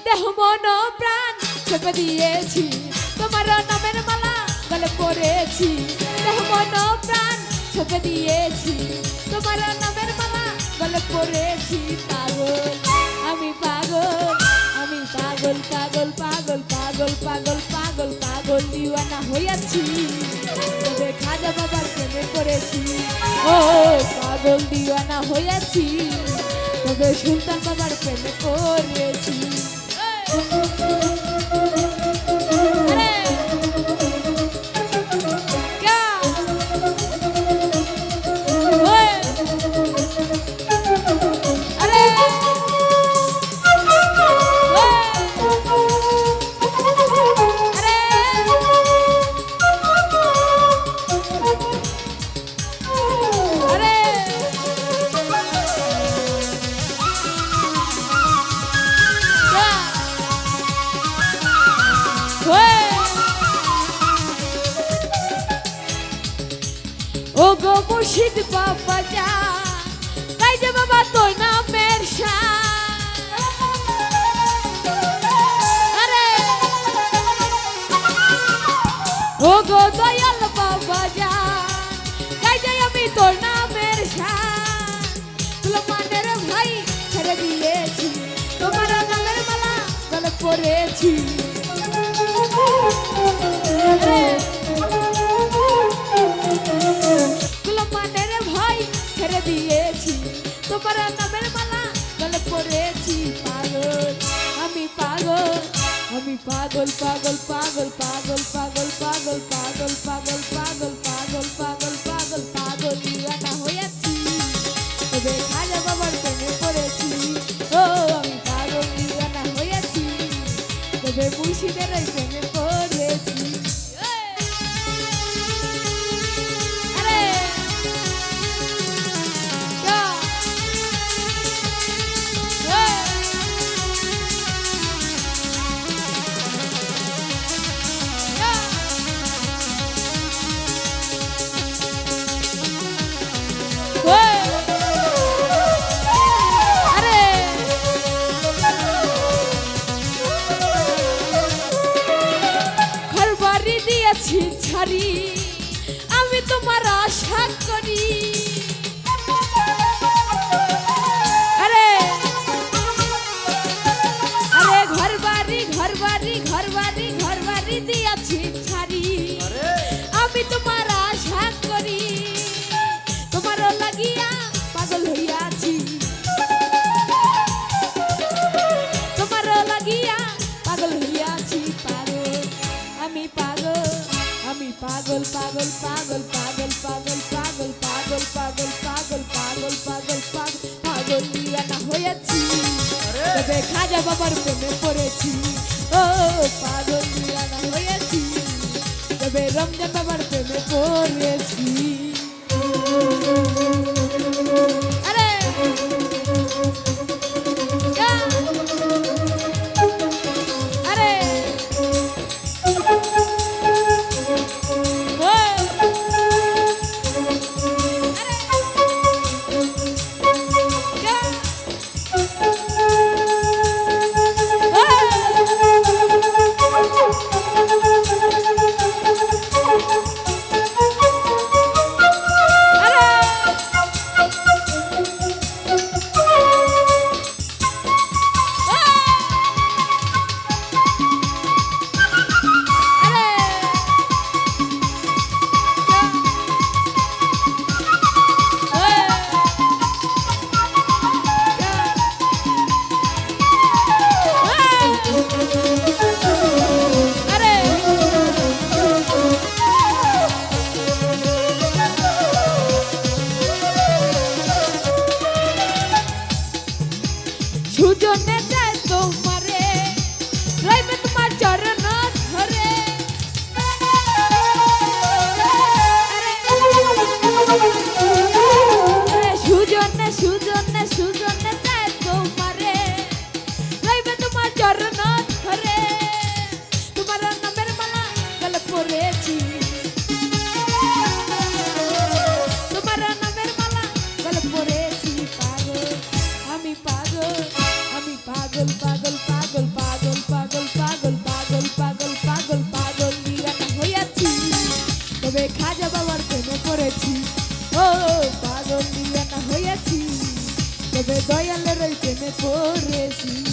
দেহ মন প্রাণ চেপে দিয়েছি তোমার নামের মালা গলে পড়েছি দেহ মন প্রাণ চেপে দিয়েছি তোমার নামের মালা গলে পড়েছি পাগল আমি পাগল আমি পাগল পাগল পাগল পাগল পাগল পাগল পাগল দিওয়ানা হইয়াছি তবে খাজা বাবার প্রেমে পড়েছি ও পাগল দিওয়ানা হইয়াছি তবে সুলতান বাবার প্রেমে পড়েছি ও গো মুর্শিদ বাবা যা তাই যে বাবা তোর নামের আরে ও গো দয়াল বাবা যা তাই যে আমি তোর নামের মানের ভাই ছেড়ে দিয়েছি তোমার নামের মালা গলে পড়েছি মানের ভাই ছেড়ে দিয়েছি তোমার নামের মালা গলে পড়েছি পাগল আমি পাগল আমি পাগল পাগল পাগল পাগল পাগল পাগল পাগল পাগল পাগল পাগল পাগল পাগল পাগল দিওয়ানা হয়েছি তবে খাজা বাবার প্রেমে পড়েছি ও আমি পাগল দিওয়ানা হয়েছি তবে মুর্শিদের প্রেমে পড়েছি ছাড়ি আমি তোমার আশা করি আরে আরে ঘর বাড়ি ঘর বাড়ি ঘর বাড়ি ঘর বাড়ি দিয়েছি ছাড়ি আমি তোমার আশা করি তোমারও লাগিয়া পাগল হইয়াছি তোমারও লাগিয়া পাগল হইয়াছি পাগল আমি পাগল আমি পাগল পাগল পাগল পাগল পাগল পাগল পাগল পাগল পাগল পাগল পাগল পাগল পাগল দিওয়ানা হয়েছি তবে খাজা বাবার প্রেমে পড়েছি ও পাগল দিওয়ানা হয়েছি তবে রমজান বাবার প্রেমে পড়েছি আরে আরে সুজনে যায় তোমারে রইবে তোমার চরণ ধরে সুজনে সুজনে সুজনে যায় তোমারে রইবে তোমার চরণ ধরে তোমার নামের মালা গলে পড়েছি তোমার নামের মালা গলে পড়েছি পাগল আমি পাগল পাগল পাগল পাগল পাগল পড়েছি